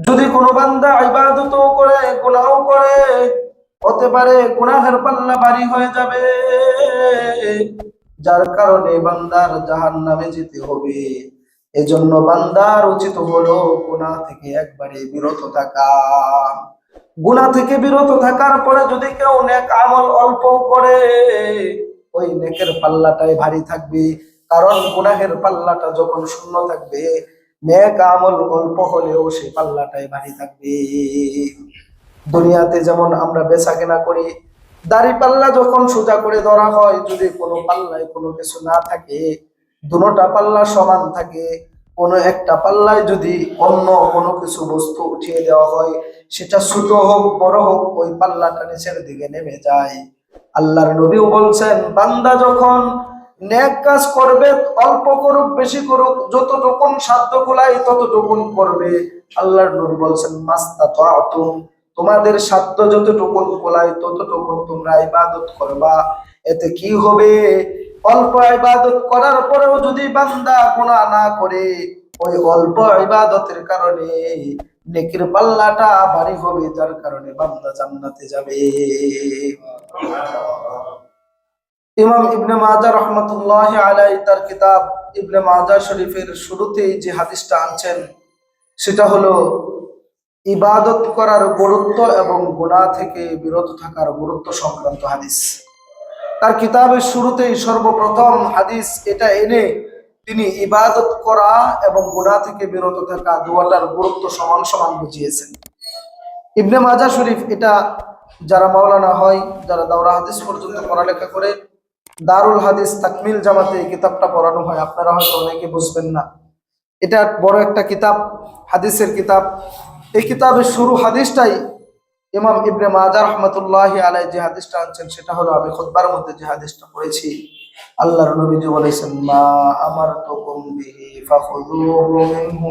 যদি কোনো বান্দা ইবাদতও করে গুনাহও করে, হতে পারে গুনাহের পাল্লা ভারী হয়ে যাবে, যার কারণে বান্দার জাহান্নামে যেতে হবে। এজন্য বান্দার উচিত হলো গুনাহ থেকে একবারে বিরত থাকা। গুনাহ থেকে বিরত থাকার পরে যদি কেউ নেক আমল অল্প করে, ওই নেকের পাল্লাটাই ভারী থাকবে। কারণ গুনাহের পাল্লাটা যখন শূন্য থাকবে, নেক আমল অল্প হলেও সেই পাল্লাটাই ভারী থাকবে। দুনিয়াতে যেমন আমরা বেচা কেনা করি, দাড়ি পাল্লা যখন সোজা করে ধরা হয়, যদি কোনো পাল্লায় কোনো কিছু না থাকে, দুটোটা পাল্লা সমান থাকে, কোনো একটা পাল্লায় যদি অন্য কোনো কিছু বস্তু উঠিয়ে দেওয়া হয়, সেটা ছোট হোক বড় হোক, ওই পাল্লাটা নিচের দিকে নেমে যায়। আল্লাহর নবীও বলছেন, বান্দা যখন নেক কাজ করবে, অল্প করুক বেশি করুক, যতটুকুন সাধ্য কুলায় ততটুকুন করবে। আল্লাহর নবী বলছেন, মাস্তাতাতুম, তোমাদের সাধ্য যতটুকুন কুলায় ততটুকুন তোমরা ইবাদত করবা। এতে কি হবে? অল্প ইবাদত করার পরেও যদি বান্দা গুনাহ না করে, ওই অল্প ইবাদতের কারণে নেকির পাল্লাটা ভারী হবে, যার কারণে বান্দা জান্নাতে যাবে। ইমাম ইবনে মাজাহ রাহমাতুল্লাহি আলাইহি তার কিতাব ইবনে মাজাহ শরীফের শুরুতেই যে হাদিসটা আনছেন, সেটা হলো ইবাদত করার গুরুত্ব এবং গুনাহ থেকে বিরত থাকার গুরুত্ব সংক্রান্ত হাদিস। তার কিতাবের শুরুতেই সর্বপ্রথম হাদিস এটা এনে তিনি ইবাদত করা এবং গুনাহ থেকে বিরত থাকা দুটার গুরুত্ব সমান সমান বুঝিয়েছেন। ইবনে মাজাহ শরীফ, এটা যারা মাওলানা হয়, যারা দাওরা হাদিস পর্যন্ত পড়ালেখা করে, দারুল হাদিস তাকমিল জামাতে এই কিতাবটা পড়ানো হয়। আপনারা হয়তো অনেকে বুঝবেন না, এটা বড় একটা কিতাব, হাদিসের কিতাব। এই কিতাবের শুরু হাদিসটাই ইমাম ইবনে মাজাহ রাহমাতুল্লাহি আলাইহি যে হাদিসটা আনছেন, সেটা হলো আমি খুতবার মধ্যে যে হাদিসটা পড়েছি। আল্লাহর নবীজি বলেছেন, মা আমারতুকুম বিহি ফাখুযুহু মিনহু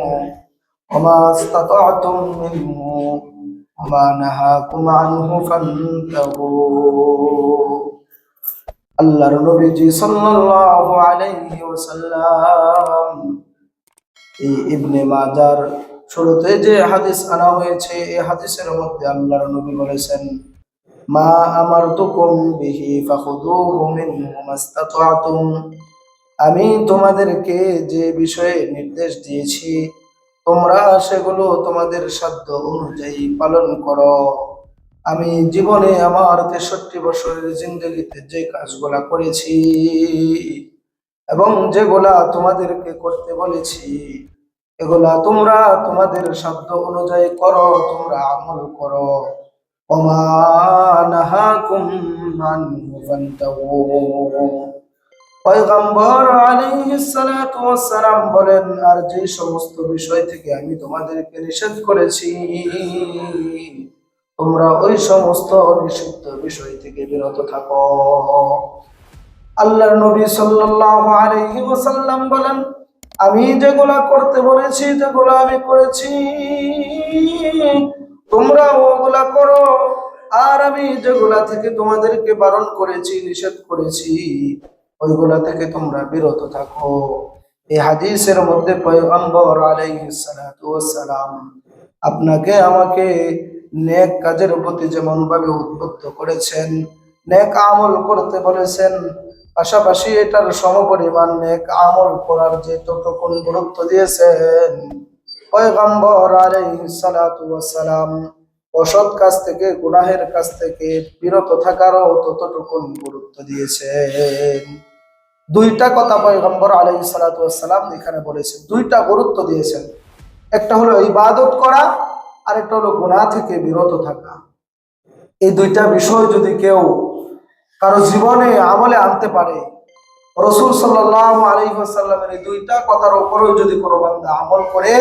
ওয়া মা ইসতাতা'তুম মিনহু ওয়া মা নাহাকুম আনহু ফান্তাহু। আল্লাহর নবীজি সাল্লাল্লাহু আলাইহি ওয়াসাল্লাম এই ইবনে মাজার শুরুতে যে হাদিস আনা হয়েছে, এই হাদিসের মধ্যে আল্লাহর নবী বলেছেন, মা আমারতুকুম বিহি ফাখুযুহু মিনহু মাস্তাতা'তুম, আমি তোমাদেরকে যে বিষয়ে নির্দেশ দিয়েছি, তোমরা সেগুলো তোমাদের সাধ্য অনুযায়ী পালন করো। আমি জীবনে আমার 63 বছরের জিন্দেগিতে যে কাজগুলা করেছি এবং যেগুলা তোমাদেরকে করতে বলেছি, এগুলা তোমরা তোমাদের সাধ্য অনুযায়ী করো, তোমরা আমল করো। ওমা নাহাকুম আনহু ফান্তাহু। পয়গম্বর আলাইহিস সালাতু ওয়াস সালাম বলেন, আর যে সমস্ত বিষয় থেকে আমি তোমাদেরকে নিষেধ করেছি, তোমরা ওই সমস্ত নিষিদ্ধ বিষয় থেকে বিরত থাকো। আল্লাহর নবী সাল্লাল্লাহু আলাইহি ওয়াসাল্লাম বলেন, আমি যেগুলা করতে বলেছি, যেগুলা আমি করেছি, তোমরা ওগুলা করো। আর আমি যেগুলা থেকে তোমাদেরকে বারণ করেছি, নিষেধ করেছি, ওইগুলা থেকে তোমরা বিরত থাকো। এই হাদিসের মধ্যে পয়গম্বর আলাইহিস সালাতু ওয়াস সালাম আপনাকে আমাকে নেক কাজের প্রতি যেমন ভাবে উদ্বুদ্ধ করেছেন, নেক আমল করতে বলেছেন, পাশাপাশি এটার সমপরিমাণ নেক আমল করার যে ততক্ষণ গুরুত্ব দিয়েছেন, পয়গম্বর আলাইহিস সালাতু ওয়াস সালাম অসৎ কাজ থেকে, গুনাহের কাজ থেকে বিরত থাকারও ততটুকুন গুরুত্ব দিয়েছেন। দুইটা কথা পয়গম্বর আলাইহিস সালাতু ওয়াস সালাম এখানে বলেছেন, দুইটা গুরুত্ব দিয়েছেন। একটা হলো ইবাদত করা, আর একটা হলো গুনাহ থেকে বিরত থাকা। এই দুইটা বিষয় যদি কেউ কারো জীবনে আমলে আনতে পারে, রাসূল সাল্লাল্লাহু আলাইহি ওয়াসাল্লামের এই দুইটা কথার উপরেও যদি কোনো বান্দা আমল করে,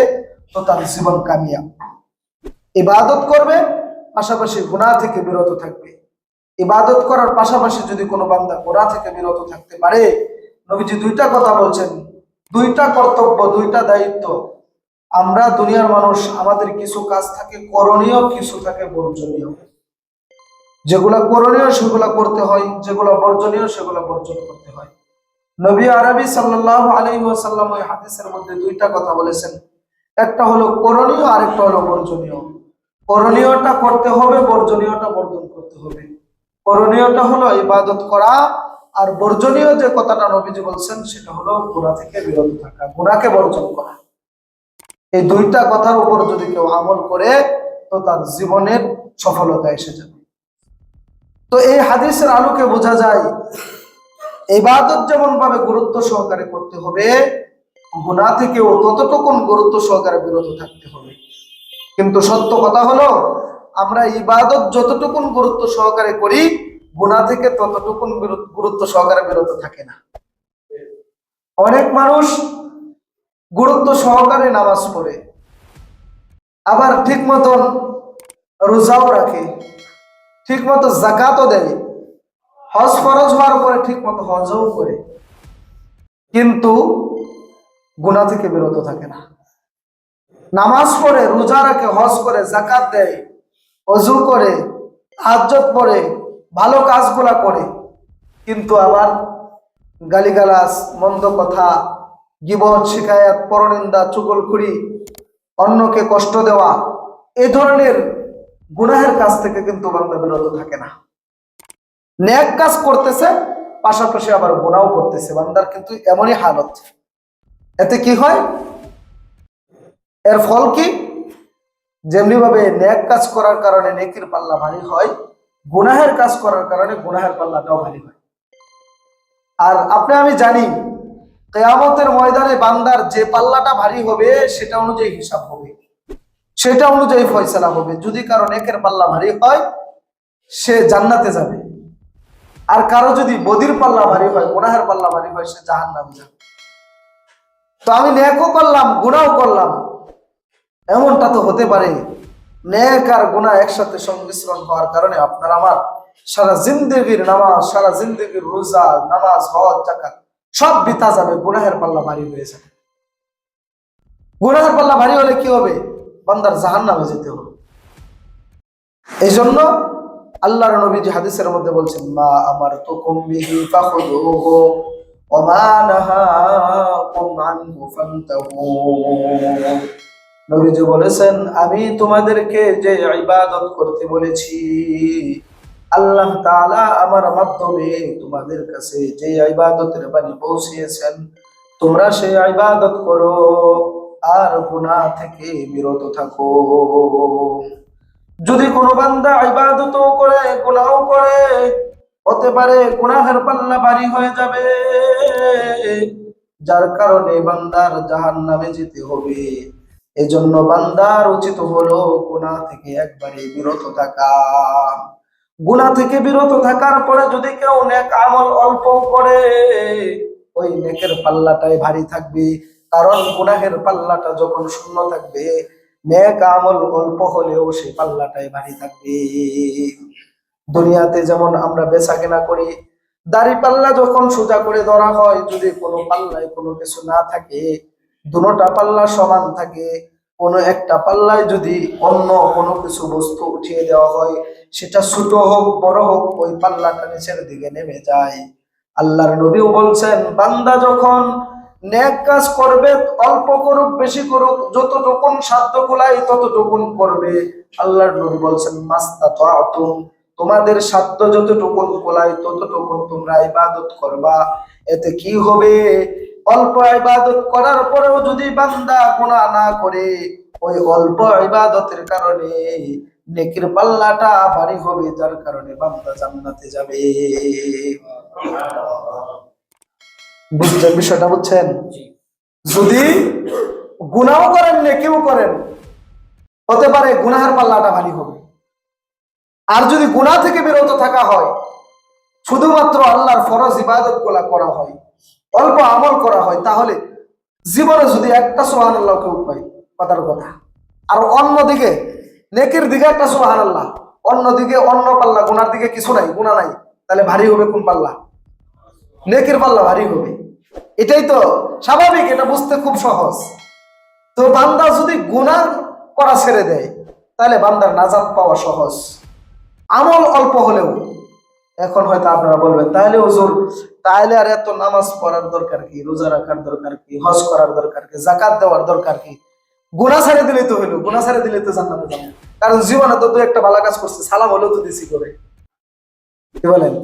তো তার জীবন কামিয়াব। ইবাদত করবে, পাশাপাশি গুনাহ থেকে বিরত থাকবে। ইবাদত করার পাশাপাশি যদি কোনো বান্দা গুনাহ থেকে বিরত থাকতে পারে, নবীজি দুইটা কথা বলছেন, দুইটা কর্তব্য, দুইটা দায়িত্ব। আমরা দুনিয়ার মানুষ, আমাদের কিছু কাজ থাকে করণীয়, কিছু থাকে বর্জনীয়। যেগুলা করণীয় সেগুলা করতে হয়, যেগুলা বর্জনীয় সেগুলা বর্জন করতে হয়। নবী আরবি সাল্লাল্লাহু আলাইহি ওয়াসাল্লাম ওই হাদিসের মধ্যে দুইটা কথা বলেছেন। একটা হলো করণীয়, আরেকটা হলো বর্জনীয়। করণীয়টা করতে হবে, বর্জনীয়টা বর্জন করতে হবে। করণীয়টা হলো ইবাদত করা, আর বর্জনীয় যে কথাটা নবীজি বলছেন সেটা হলো গুনাহ থেকে বিরত থাকা, গুনাহকে বর্জন করা। এই দুইটা কথার উপর যদি কেউ আমল করে তো তার জীবনের সফলতা এসে যাবে। তো এই হাদিসের আলোকে বোঝা যায় ইবাদত যেমন ভাবে গুরুত্ব সহকারে করতে হবে, গুনাহ থেকেও ততটুকুন গুরুত্ব সহকারে বিরত থাকতে হবে। কিন্তু সত্য কথা হলো আমরা ইবাদত যতটুকুন গুরুত্ব সহকারে করি, গুনাহ থেকে ততটুকুন গুরুত্ব সহকারে বিরত থাকে না। অনেক মানুষ গুরুত্ব সহকারে নামাজ পড়ে, আবার ঠিক মতন রোজাও রাখে, ঠিক মতো যাকাতও দেয়, হজ ফরজ হওয়ার পরে ঠিক মতো হজও করে, কিন্তু গুনাহ থেকে বিরত থাকে না। নামাজ পড়ে, রোজা রাখে, হজ করে, যাকাত দেয়, ওযু করে, তাহাজ্জুদ পড়ে, ভালো কাজগুলা করে, কিন্তু আবার গালিগালাজ, মন্দ কথা, গীবত, শিকায়াত, পরনিন্দা, চুগলখড়ি, অন্যকে কষ্ট দেওয়া, এই ধরনের গুনাহের কাজ থেকে কিন্তু বান্দা বিরত থাকে না। নেক কাজ করতেছে, পাশাপাশি আবার গুনাহও করতেছে, বান্দার কিন্তু এমনই হালত। এতে কি হয়? এর ফল কি? যেমনি ভাবে নেক কাজ করার কারণে নেকির পাল্লা ভারী হয়, গুনাহের কাজ করার কারণে গুনাহের পাল্লাটাও ভারী হয়। আর আপনি আমি জানি কিয়ামতের ময়দানে বান্দার যে পাল্লাটা ভারী হবে সেটা অনুযায়ী হিসাব হবে, সেটা অনুযায়ী ফয়সালা হবে। যদি কারো নেকের পাল্লা ভারী হয় সে জান্নাতে যাবে, আর কারো যদি বদির পাল্লা ভারী হয়, গুনাহের পাল্লা ভারী হয়, সে জাহান্নামে যাবে। তো আমি নেকও করলাম, গুনাহও করলাম, এমনটা তো হতে পারে নেক আর গুনাহ একসাথে সংমিশ্রণ হওয়ার কারণে আপনার আমার সারা জিন্দেগির নামাজ, সারা জিন্দেগির রোজা, নামাজ, হজ, যাকাত সব বৃথা যাবে, গুনাহের পাল্লা ভারী হয়ে যাবে। গুনাহের পাল্লা ভারী হলে কি হবে? বান্দার জাহান্নামে যেতে হবে। এই জন্য আল্লাহর নবী হাদিসের মধ্যে বলছেন, মা আমারতুকুম বিহি ফাখুযুহু ওয়া মা নাহাকুম আনহু ফান্তাহু। নবীজি বলেছেন, আমি তোমাদেরকে যে ইবাদত করতে বলেছি, আল্লাহ তাআলা আমার মাধ্যমে তোমাদের কাছে যে ইবাদতের বাণী পৌঁছিয়েছেন, তোমরা সেই ইবাদত করো আর গুনাহ থেকে বিরত থাকো। যদি কোনো বান্দা ইবাদতও করে, গুনাহও করে, হতে পারে গুনাহের পাল্লা ভারী হয়ে যাবে, যার কারণে বান্দার জাহান্নামে যেতে হবে। এজন্য বান্দার উচিত হলো গুনাহ থেকে একবারে বিরত থাকা। গুনাহ থেকে বিরত থাকার পরে যদি কেউ নেক আমল অল্প করে, ওই নেকের পাল্লাটাই ভারী থাকবে। কারণ গুনাহের পাল্লাটা যখন শূন্য থাকবে, নেক আমল অল্প হলেও সেই পাল্লাটাই ভারী থাকবে। দুনিয়াতে যেমন আমরা বেচা কেনা করি, দাড়ি পাল্লা যখন সোজা করে ধরা হয়, যদি কোনো পাল্লায় কোনো কিছু না থাকে, দুটোটা পাল্লা সমান থাকে, কোনো একটা পাল্লায় যদি অন্য কোনো কিছু বস্তু উঠিয়ে দেওয়া হয়, সেটা ছোট হোক বড় হোক, ওই পাল্লাটা নিচের দিকে নেমে যায়। আল্লাহর নবীও বলছেন, বান্দা যখন নেক কাজ করবে, অল্প করুক বেশি করুক, যতটুকুন সাধ্য কুলায় ততটুকুন করবে। আল্লাহর নবী বলছেন, মাস্তাতাতুম, তোমাদের সাধ্য যতটুকুন কুলায় ততটুকুন তোমরা ইবাদত করবা। এতে কি হবে? অল্প ইবাদত করার পরেও যদি বান্দা গুনাহ না করে, ওই অল্প ইবাদতের কারণে নেকির পাল্লাটা ভারী হবে, যার কারণে বান্দা জান্নাতে যাবে। বুঝছেন বিষয়টা? বুঝছেন? যদি গুনাহ করেন, নেকিও করেন, হতে পারে গুনাহের পাল্লাটা ভারী হবে। আর যদি গুনাহ থেকে বিরত থাকা হয়, শুধুমাত্র আল্লাহর ফরজ ইবাদত গুলা করা হয়, অল্প আমল করা হয়, তাহলে জীবনে যদি একটা সুবহানাল্লাহ কেউ পায়, কথার কথা, আর অন্যদিকে নেকির দিকে একটা সুবহানাল্লাহ, অন্যদিকে অন্য পাল্লা গুনার দিকে কিছু নাই, গুনাহ নাই, তাহলে ভারী হবে কোন পাল্লা? নেকির পাল্লা ভারী হবে। এটাই তো স্বাভাবিক, এটা বুঝতে খুব সহজ। তো বান্দা যদি গুনাহ করা ছেড়ে দেয়, তাহলে বান্দার নাজাত পাওয়া সহজ, আমল অল্প হলেও। এখন হয়তো আপনারা বলবেন, তাহলে হুজুর, তাহলে আর এত নামাজ পড়ার দরকার কি, রোজা রাখার দরকার কি, হজ করার দরকার কি, যাকাত দেওয়ার দরকার কি? গুনাহ ছেড়ে দিলেই তো হইলো, গুনাহ ছেড়ে দিলে তো জান্নাতে যাবো। কারণ জীবনে তো দুই একটা ভালো কাজ করছে, সালাম হলেও তো দিছি করে, কি বলেন?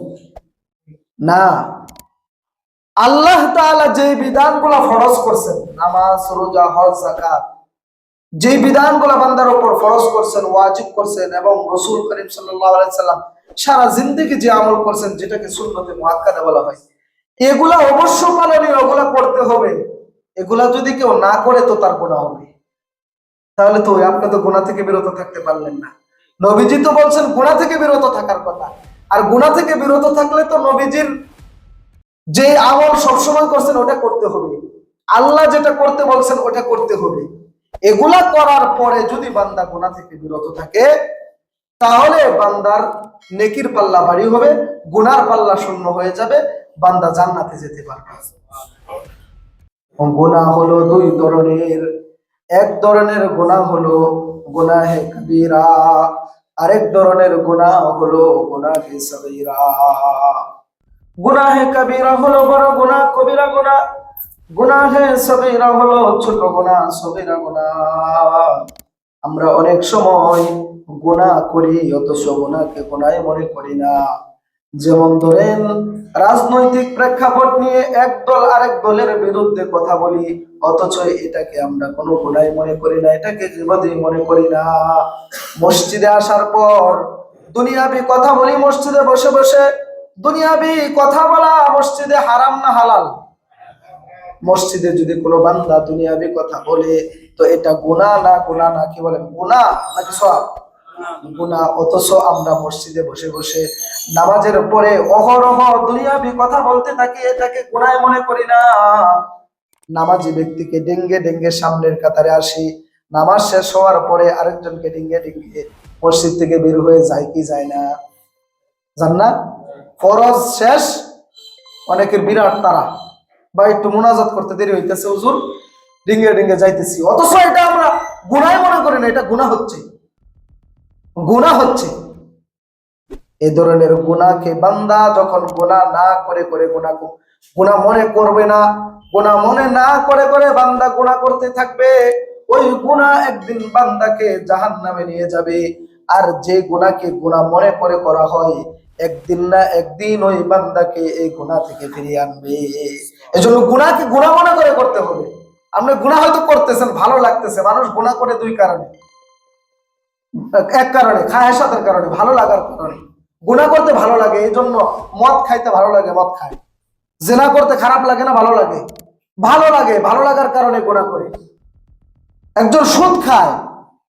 না, আল্লাহ তাআলা যে বিধানগুলো ফরজ করছেন, নামাজ, রোজা, হজ, যাকাত, যে বিধানগুলো বান্দার উপর ফরজ করছেন, ওয়াজিব করছেন, এবং রাসূল করিম সাল্লাল্লাহু আলাইহি সাল্লাম সারা জিন্দেগি যে আমল করছেন, যেটাকে সুন্নতে মুআক্কাদা বলা হয়, এগুলা অবশ্য পালনীয়, ওগুলা করতে হবে। এগুলা যদি কেউ না করে তো তার গুনাহ হবে। তাহলে তো আপনি তো গুনাহ থেকে বিরত থাকতে পারলেন না। নবীজি তো বলছেন গুনাহ থেকে বিরত থাকার কথা, আর গুনাহ থেকে বিরত থাকলে তো নবীজির যে আমল সবসময় করছেন ওটা করতে হবে, আল্লাহ যেটা করতে বলছেন ওটা করতে হবে। এগুলা করার পরে যদি বান্দা গুনাহ থেকে বিরত থাকে, তাহলে বান্দার নেকির পাল্লা ভারী হবে, গুনার পাল্লা শূন্য হয়ে যাবে, বান্দা জান্নাতে যেতে পারবে। গুনাহ হলো দুই ধরনের। এক ধরনের গুনাহ হলো গুনাহে কবিরা, আরেক ধরনের গুনাহ হলো গুনাহে সগীরা। গুনাহে কবিরা হলো বড় গুনাহ, কবিরা গুনাহ। গুনাহে সগীরা হলো ছোট গুনাহ, সগীরা গুনাহ। আমরা অনেক সময় গুনাহ করি, অথচ গুনাহকে গুনাহই মনে করি না। যেমন ধরেন, রাজনৈতিক প্রেক্ষাপট নিয়ে একদল আরেক দলের বিরুদ্ধে কথা বলি, অথচ এটাকে আমরা কোনো গুনাহ মনে করি না, এটাকে বিপদই মনে করি না। মসজিদে আসার পর দুনিয়াবি কথা বলি, মসজিদে বসে বসে। দুনিয়াবি কথা বলা মসজিদে হারাম না হালাল? মসজিদে যদি কোনো বান্দা দুনিয়াবি কথা বলে, তো এটা গুনাহ না? গুনাহ না? কি বলেন, গুনাহ নাকি সওয়াব? গুনাহ। অথচ আমরা মসজিদে বসে বসে নামাজের পরে অহরহ দুনিয়াবি কথা বলতে থাকি, এটাকে গুনাহ মনে করি না। নামাজি ব্যক্তিকে ডেঙ্গে ডেঙ্গে সামনের কাতারে আসি, নামাজ শেষ হওয়ার পরে আরেকজনকে ডেঙ্গে ডেঙ্গে মসজিদ থেকে বের হয়ে যায় কি যায় না? জান না? ফরজ শেষ, অনেকের বিরাট তারা, বা একটু মুনাজাত করতে দেরি হইতেছে, হুজুর ডিঙ্গে ডিঙ্গে যাইতেছি, অথচ এটা আমরা গুনাহ মনে করি না, এটা গুনাহ হচ্ছে, গুনাহ হচ্ছে। এই ধরনের গুনাহকে বান্দা যখন গুনাহ না করে করে গুনাহ মনে করবে না, গুনাহ মনে না করে করে বান্দা গুনাহ করতে থাকবে, ওই গুনাহ একদিন বান্দাকে জাহান্নামে নিয়ে যাবে। আর যে গুনাহকে গুনাহ মনে করে করা হয়, একদিন না একদিন ওই বান্দাকে এই গুনাহ থেকে ফিরিয়ে আনবে। এজন্য গুনাহকে গুনাহ মনে করে করতে হবে। আপনি গুনাহ হয়তো করতেছেন, ভালো লাগতেছে। মানুষ গুনাহ করে দুই কারণে, এক কারণে খায়সাতের কারণে, ভালো লাগার কারণে। গুনাহ করতে ভালো লাগে, এই জন্য মদ খাইতে ভালো লাগে, মদ খায়। জিনা করতে খারাপ লাগে না, ভালো লাগে? ভালো লাগে, ভালো লাগার কারণে গুনাহ করে। একজন সুদ খায়,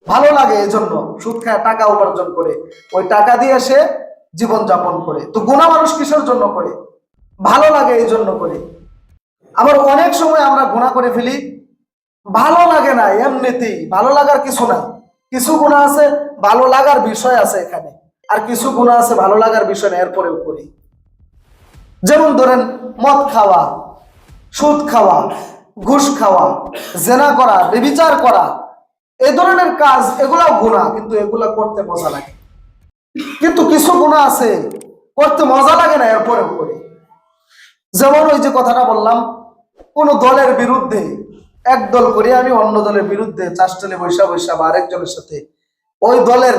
ভালো লাগে, এই জন্য সুদ খায়, টাকা উপার্জন করে, ওই টাকা দিয়ে সে জীবন যাপন করে। তো গুনাহ মানুষ কিসের জন্য করে? ভালো লাগে, এই জন্য করে। আবার অনেক সময় আমরা গুনাহ করে ফেলি, ভালো লাগে না, এমনিতেই। ভালো লাগার কিছু নাই। কিছু গুনাহ আছে ভালো লাগার বিষয় আছে এখানে, আর কিছু গুনাহ আছে ভালো লাগার বিষয় না, এরপরেও করি। যেমন ধরেন, মদ খাওয়া, সুদ খাওয়া, ঘুষ খাওয়া, জেনা করা, ব্যভিচার করা, এই ধরনের কাজ, এগুলাও গুনাহ, কিন্তু এগুলা করতে মজা লাগে। কিন্তু কিছু গুনাহ আছে করতে মজা লাগে না, এরপরেও করি। যেমন ওই যে কথাটা বললাম, কোন দলের বিরুদ্ধে, এক দল করি আমি, অন্য দলের বিরুদ্ধে চাষটলে বৈশা বৈশা বা আরেকজনের সাথে ওই দলের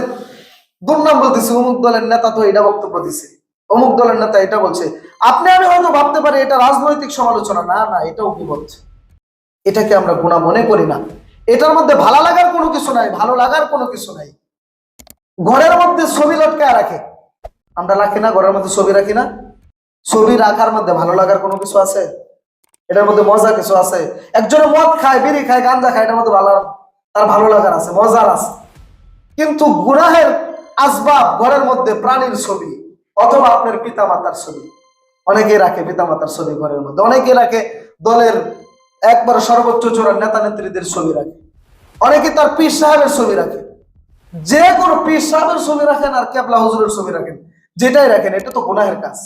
দুর্নাম বলতেছে, অমুক দলের নেতা তো এটা বক্তব্য দিছে, অমুক দলের নেতা এটা বলছে। আপনি আমি হয়তো ভাবতে পারি এটা রাজনৈতিক সমালোচনা, না না, এটাও কি বলছে। এটাকে আমরা গুনাহ মনে করি না। এটার মধ্যে ভালো লাগার কোনো কিছু নাই, ভালো লাগার কোনো কিছু নাই। ঘরের মধ্যে ছবি লটকায় রাখে, আমরা রাখি না? ঘরের মধ্যে ছবি রাখি না? ছবি রাখার মধ্যে ভালো লাগার কোনো কিছু আছে? এটার মধ্যে মজা কিছু আছে? একজনে মদ খায়, বিড়ি খায়, গাঁজা খায়, এটার মধ্যে তার ভালো লাগার আছে, মজার আছে। কিন্তু গুনাহের আসবাব ঘরের মধ্যে প্রাণীর ছবি, অথবা আপনার পিতা মাতার ছবি। অনেকে রাখে পিতা মাতার ছবি ঘরের মধ্যে, অনেকে রাখে দলের একবার সর্বোচ্চ চূড়ার নেতা নেত্রীদের ছবি রাখে, অনেকে তার পীর সাহেবের ছবি রাখে। যে কোনো পীর সাহেবের ছবি রাখেন আর কেবলা হুজুরের ছবি রাখেন, যেটাই রাখেন, এটা তো গুনাহের কাজ।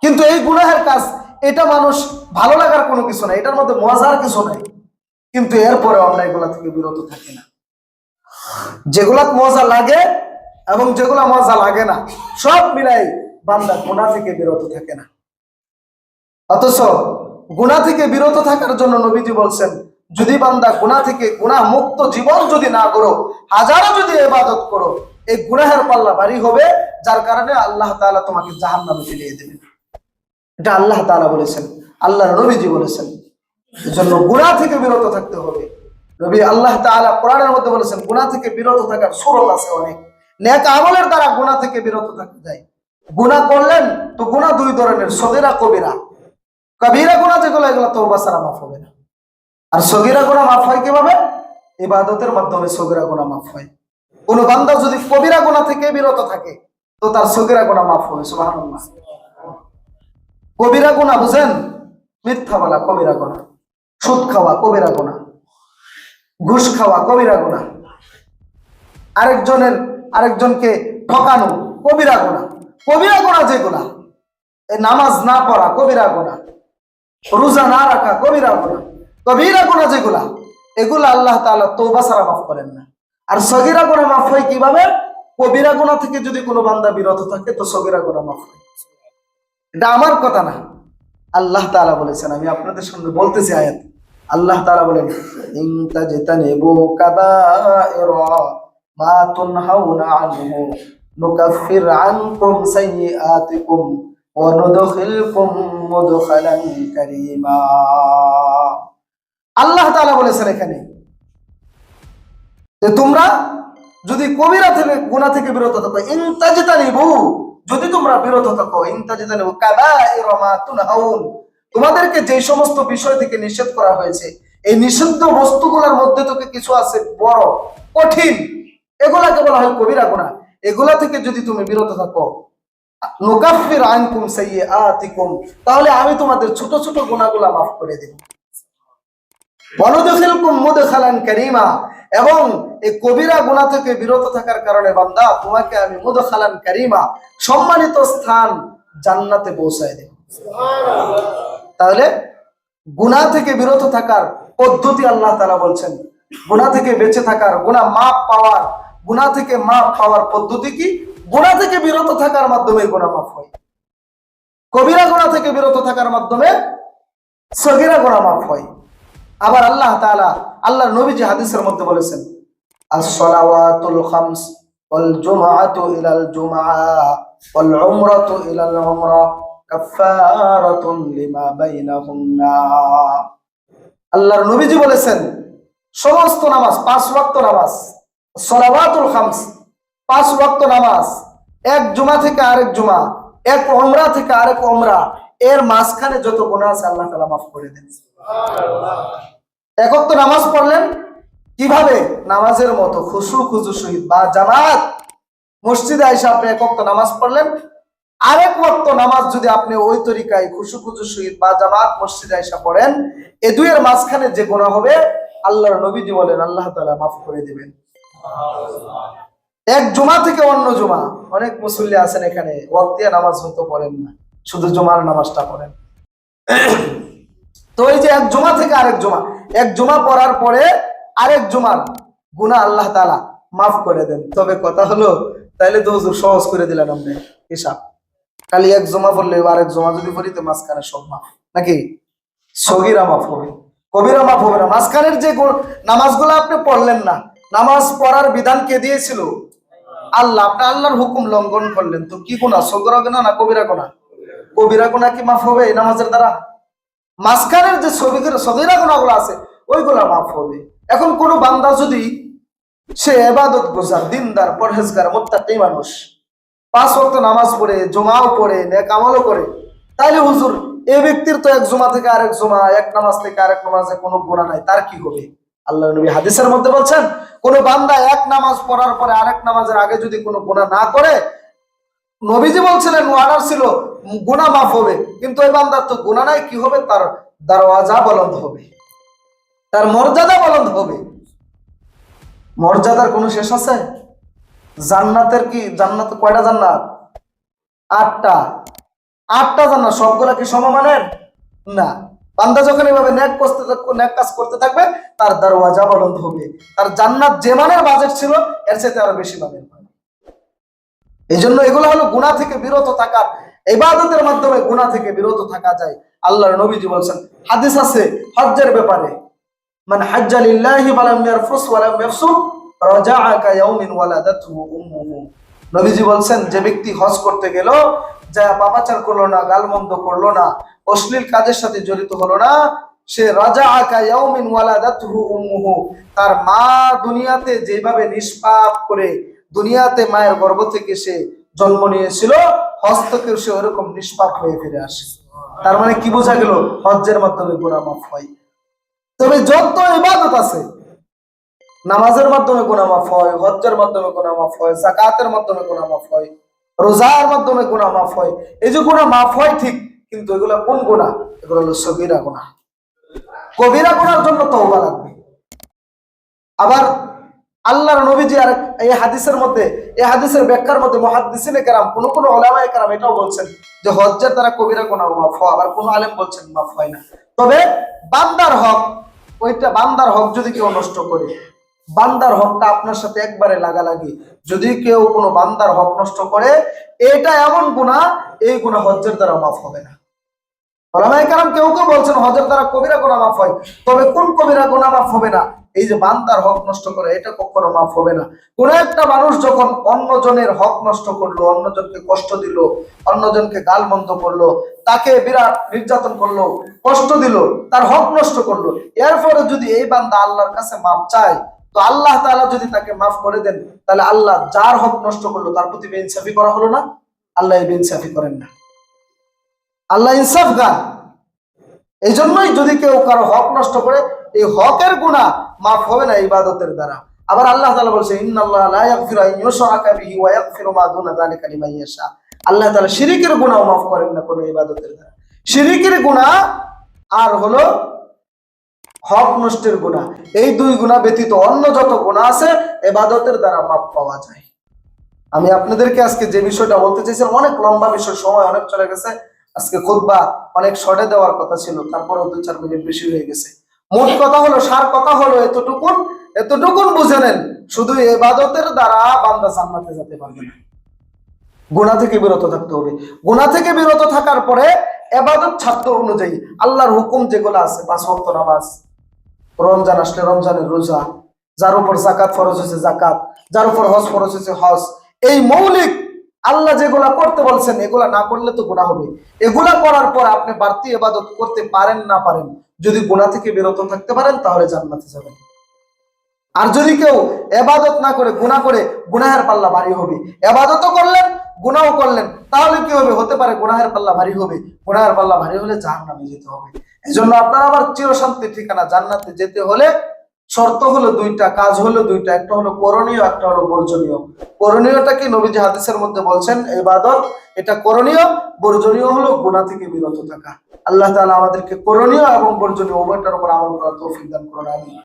কিন্তু এই গুনাহের কাজ, এটা মানুষ ভালো লাগার কোনো কিছু নাই, এটার মধ্যে মজার কিছু নাই। কিন্তু এরপরে আমরা এগুলা থেকে বিরত থাকি না। যেগুলা মজা লাগে এবং যেগুলা মজা লাগে না, সব মিলাই বান্দা গুনাহ থেকে বিরত থাকে না। অথচ গুনাহ থেকে বিরত থাকার জন্য নবীজি বলছেন, যদি বান্দা গুনাহ থেকে গুনাহ মুক্ত জীবন যদি না করো, হাজারো যদি ইবাদত করো, এই গুনাহের পাল্লা ভারী হবে, যার কারণে আল্লাহ তাআলা তোমাকে জাহান্নামে ফেলিয়ে দেবেন। এটা আল্লাহ তাআলা বলেছেন, আল্লাহর নবীজি বলেছেন। এজন্য গুনাহ থেকে বিরত থাকতে হবে। নবী আল্লাহ তাআলা কোরআনের মধ্যে বলেছেন গুনাহ থেকে বিরত থাকার সূরত আছে অনেক। নেক আমলের দ্বারা গুনাহ থেকে বিরত থাকা যায়। গুনাহ করলেন তো গুনাহ দুই ধরনের, সগীরা কবিরা। কবিরা গুনাহ যেগুলো, এগুলো তওবা ছাড়া মাফ হবে না। আর সগীরা গুনাহ মাফ হয় কিভাবে? ইবাদতের মাধ্যমে সগীরা গুনাহ মাফ হয়। কোন বান্দা যদি কবিরা গুনাহ থেকে বিরত থাকে তো তার সগীরা গুনাহ মাফ হবে। সুবহানাল্লাহ। কবিরা গুনাহ বুঝেন? মিথ্যা বলা কবিরা গুনাহ, সুদ খাওয়া কবিরা গুনাহ, ঘুষ খাওয়া কবিরা গুনাহ, আরেকজনকে ঠকানো কবিরা গুনাহ। কবিরা গুনাহ যেগুলা, এই নামাজ না পড়া কবিরা গুনাহ, রোজা না রাখা কবিরা গুনাহ। কবিরা গুনাহ যেগুলা, এগুলা আল্লাহ তাআলা তওবা ছাড়া মাফ করেন না। আর সগীরা গুনাহ মাফ হয় কিভাবে? কবিরা গুনাহ থেকে যদি কোনো বান্দা বিরত থাকে তো সগীরা গুনাহ মাফ হয়। এটা আমার কথা না, আল্লাহ তাআলা বলেছেন। আমি আপনাদের সামনে বলতেছি আয়াত। আল্লাহ তাআলা বলেন, ইন তাজতানিবু কাবাইরা মা তুনহাউনা আনহু নুকাফির আনকুম সাইয়্যাতিকুম ওয়া নুদখিলকুম মুদখালান কারীমা। আল্লাহ তাআলা বলেছেন এখানে যে তোমরা যদি কবিরা থেকে গুনাহ থেকে বিরত থাকো, ইন তাজতানিবু, যদি তোমরা বিরত থাকো, ইন তাজতানিবু কাবাইরা মা তুনহাউন, তোমাদেরকে যে সমস্ত বিষয় থেকে নিষেধ করা হয়েছে, এই নিষিদ্ধ বস্তুগুলোর মধ্যে থেকে কিছু আছে বড় কঠিন, এগুলাকে বলা হয় কবিরা গুনাহ। এগুলা থেকে যদি তুমি বিরত থাকো, নুকাফির আনকুম সাইয়্যাতিকুম, তাহলে আমি তোমাদের ছোট ছোট গুনাহগুলো মাফ করে দেব। ওয়া নুদখিলকুম মুদখালান কারীমা, এবং এই কবিরা গুনাহ থেকে বিরত থাকার কারণে বান্দা তোমাকে আমি মুদখালান কারীমা, সম্মানিত স্থান জান্নাতে পৌঁছায় দেব। সুবহানাল্লাহ। তাহলে গুনাহ থেকে বিরত থাকার পদ্ধতি আল্লাহ তাআলা বলছেন। গুনাহ থেকে বেঁচে থাকার, গুনাহ মাফ পাওয়ার, গুনাহ থেকে মাফ পাওয়ার পদ্ধতি কি? গুনাহ থেকে বিরত থাকার মাধ্যমে গুনাহ মাফ হয়। কবিরা গুনাহ থেকে বিরত থাকার মাধ্যমে সগীরা গুনাহ মাফ হয়। আবার আল্লাহ তাআলা, আল্লাহর নবীজি হাদিসের মধ্যে বলেছেন, আস-সালাওয়াতুল খামস ওয়াল জুমআতু ইলাল জুমআ ওয়াল উমরাতু ইলাল উমরা কাফফারাতুন লিমা বাইনাহুন্না। আল্লাহর নবীজি বলেছেন সমস্ত নামাজ, 5 ওয়াক্ত নামাজ, সালাওয়াতুল খামস, 5 ওয়াক্ত নামাজ, এক জুমা থেকে আরেক জুমা, এক উমরা থেকে আরেক উমরা, এর মাঝখানে যত গুনাহ আছে আল্লাহ তাআলা মাফ করে দেন। সুবহানাল্লাহ। এক ওয়াক্ত নামাজ পড়লেন কিভাবে? নামাজের মতো খুশু খুজু সহিত বা জামাত মসজিদে আইসা আপনি এক ওয়াক্ত নামাজ পড়লেন। আরেক ওয়াক্ত নামাজ যদি আপনি ওই তরিকায় খুশু খুজু সহিত বা জামাত মসজিদে আইসা পড়েন, এই দুইয়ের মাঝখানে যে গুনাহ হবে আল্লাহর নবীজি বলেন আল্লাহ তাআলা মাফ করে দিবেন। এক জুমা থেকে অন্য জুমা, অনেক মুসল্লি আছেন এখানে ওয়াক্তিয়া নামাজ হয়তো পড়েন না, শুধু জুমার নামাজটা পড়েন। তো এই যে এক জুমা থেকে আরেক জুমা, এক জুমা পড়ার পরে আরেক জুমার গুনাহ আল্লাহ তাআলা মাফ করে দেন। তবে কথা হলো, তাইলে তো হুজুর সহজ করে দিলেন আপনি হিসাব। খালি এক জুমা পড়লে আরেক জুমা যদি পড়ি তো মাঝখানে সব মাফ, নাকি? সগীরা মাফ হবে, কবিরা মাফ হবে না। মাঝখানের যে নামাজগুলো আপনি পড়লেন না, নামাজ পড়ার বিধান কে দিয়েছিল? আল্লাহ। আপনি আল্লাহর হুকুম লঙ্ঘন করলেন, তো কি গুনাহ? সগীরা গুনাহ না কবিরা গুনাহ? কবিরা গুনাহ কি মাফ হবে এই নামাজের দ্বারা? মাঝখানের যে সগীরা গুনাহগুলো আছে ওইগুলা মাফ হবে। এখন কোন বান্দা যদি সে ইবাদত গুজার, দিনদার, পরহেজগার, মুত্তাকি মানুষ, 5 ওয়াক্ত নামাজ পড়ে, জুমাও পড়ে, নেক আমলও করে, তাইলে হুজুর এই ব্যক্তির তো এক জুমা থেকে আরেক জুমা, এক নামাজ থেকে আরেক নামাজে কোনো গুনাহ নাই, তার কি হবে? আল্লাহর নবী হাদিসের মধ্যে বলছেন, কোন বান্দা এক নামাজ পড়ার পরে আরেক নামাজের আগে যদি কোনো গুনাহ না করে, নবীজি বলছিলেন ওয়ার্ডার ছিল গুনাহ মাফ হবে, কিন্তু ওই বান্দার তো গুনাহ নাই, কি হবে? তার দরওয়াজা বুলন্দ হবে, তার মর্যাদা বুলন্দ হবে। মর্যাদার কোনো শেষ আছে? জান্নাতের কি, জান্নাত কয়টা জান্নাত? 8টা। 8টা জান্নাত, সবগুলা কি সমমানের? না। বান্দা যখন এভাবে নেক কাজ করতে থাকবে, তার দরওয়াজা বুলন্দ হবে, তার জান্নাত যে মানের বাজেট ছিল এর চাইতে আরো বেশি মানের হবে। এই জন্য এগুলো হলো গুনাহ থেকে বিরত থাকার, ইবাদতের মাধ্যমে গুনাহ থেকে বিরত থাকা যায়। আল্লাহর নবীজি বলছেন, হাদিস আছে হজ্জের ব্যাপারে, মান হাজ্জা লিল্লাহি ওয়া লাম ইয়ারফুস ওয়া লাম ইয়াফসুক রাজাআ কায়াউমিন ওয়ালাদাতহু উম্মুহু। নবীজি বলছেন, যে ব্যক্তি হজ করতে গেল, যা পাপাচার করলো না, গালমন্দ করলো না, অশ্লীল কাজের সাথে জড়িত হলো না, সে রাজাআ কায়াউমিন ওয়ালাদাতহু উম্মুহু, তার মা দুনিয়াতে যেভাবে নিষ্পাপ করে দুনিয়াতে মায়ের গর্ভ থেকে সে জন্ম নিয়েছিল, হজ থেকে সে ওরকম নিষ্পাপ হয়ে ফিরে আসে। তার মানে কি বোঝা গেল? হজ্জের মাধ্যমে গুনাহ মাফ হয়। তবে যত ইবাদত আছে, নামাজের মাধ্যমে গুনাহ মাফ হয়, হজ্জের মাধ্যমে গুনাহ মাফ হয়, যাকাতের মাধ্যমে গুনাহ মাফ হয়, রোজার মাধ্যমে গুনাহ মাফ হয়। এই যে গুনাহ মাফ হয় ঠিক, কিন্তু এগুলা কোন গুনাহ? এগুলো হলো সগীরা গুনাহ। কবিরা গুনার জন্য তওবা লাগবে। আবার আল্লাহর নবীজি আর এই হাদিসের মধ্যে, এই হাদিসের ব্যাখ্যার মধ্যে মুহাদ্দিসিনে কেরাম, কোন উলামায়ে কেরাম এটাও বলছেন যে হজ্জের দ্বারা কবিরা গুনাহ মাফ হয়, আবার কোন আলেম বলছেন মাফ হয় না। তবে বান্দার হক, ওইটা বান্দার হক যদি কেউ নষ্ট করে, বান্দার হকটা আপনার সাথে একবারে লাগালাগি, যদি কেউ কোনো বান্দার হক নষ্ট করে, এটা এমন গুনাহ, এই গুনাহ হজ্জের দ্বারা মাফ হবে না। উলামায়ে কেরাম কেউ কেউ বলছেন হজ্জের দ্বারা কবিরা গুনাহ মাফ হয়, তবে কোন কবিরা গুনাহ মাফ হবে না? এই যে বান্দার হক নষ্ট করে, এটা কখনো মাফ হবে না। কোন একটা মানুষ যখন অন্যজনের হক নষ্ট করলো, অন্যজনকে কষ্ট দিল, অন্যজনকে গালমন্দ করলো, তাকে বিরাট নির্যাতন করলো, কষ্ট দিল, তার হক নষ্ট করলো, এরপরে যদি এই বান্দা আল্লাহর কাছে মাফ চায়, তো আল্লাহ তাআলা যদি তাকে মাফ করে দেন, তাহলে আল্লাহ যার হক নষ্ট করলো তার প্রতি বেইনসাফি করা হলো না? আল্লাহ এই বেইনসাফি করেন না, আল্লাহ ইনসাফগার। এই জন্যই যদি কেউ কারো হক নষ্ট করে, এই হকের গুনাহ মাফ হবে না ইবাদতের দ্বারা। আবার আল্লাহ তাআলা বলছে, ইন্নাল্লাহা লা ইয়াগফিরু আন ইউশরাকা বিহি ওয়া ইয়াগফিরু মা দুনা যালিকা লিমান ইয়াশা। আল্লাহ তাআলা শিরকের গুনাহ মাফ করেন না কোনো ইবাদতের দ্বারা। শিরকের গুনাহ আর হলো হক নষ্টের গুনাহ, এই দুই গুনাহ ব্যতীত অন্য যত গুনাহ আছে ইবাদতের দ্বারা মাফ পাওয়া যায়। আমি আপনাদেরকে আজকে যে বিষয়টা বলতে চাইছিলাম, অনেক লম্বা বিষয়, সময় অনেক চলে গেছে, আজকে খুতবা অনেক শর্টে দেওয়ার কথা ছিল, তারপরে 2-4 মিনিট বেশি হয়ে গেছে। মোট কথা হলো, সার কথা হলো এতটুকুন বুঝে নেন, শুধু ইবাদতের দ্বারা বান্দা জান্নাতে যেতে পারবে না, গুনাহ থেকে বিরত থাকতে হবে। গুনাহ থেকে বিরত থাকার পরে ইবাদত ছাত্র অনুযায়ী আল্লাহর হুকুম যেগুলো আছে, 5 ওয়াক্ত নামাজ, রমজান আসলে রমজানের রোজা, যার উপর যাকাত ফরজ হয়েছে যাকাত, যার উপর হজ ফরজ হয়েছে হজ, এই মৌলিক আল্লাহ যেগুলা করতে বলছেন, এগুলা না করলে তো গুনাহ হবে। এগুলা করার পর আপনি বাড়তি ইবাদত করতে পারেন না পারেন, যদি গুনাহ থেকে বিরত থাকতে পারেন তাহলে জান্নাতে যাবেন। আর যদি কেউ ইবাদত না করে গুনাহ করে, গুনাহের পাল্লা ভারী হবে। ইবাদতও করলেন, গুনাহও করলেন, তাহলে কি হবে? হতে পারে গুনাহের পাল্লা ভারী হবে, গুনাহের পাল্লা ভারী হলে জাহান্নামে যেতে হবে। এজন্য আপনার আবার চিরশান্তির ঠিকানা জান্নাতে যেতে হলে শর্ত হলো 2টা, কাজ হলো 2টা, একটা হলো করণীয়, একটা হলো বর্জনীয়। করণীয়টা কি? নবীজি হাদিসের মধ্যে বলছেন ইবাদত এটা করণীয়, বর্জনীয় হলো গুনাহ থেকে বিরত থাকা। আল্লাহ তাআলা আমাদেরকে করণীয় এবং বর্জনীয় উভয়টার উপর আমল করার তৌফিক দান করুন। আমিন।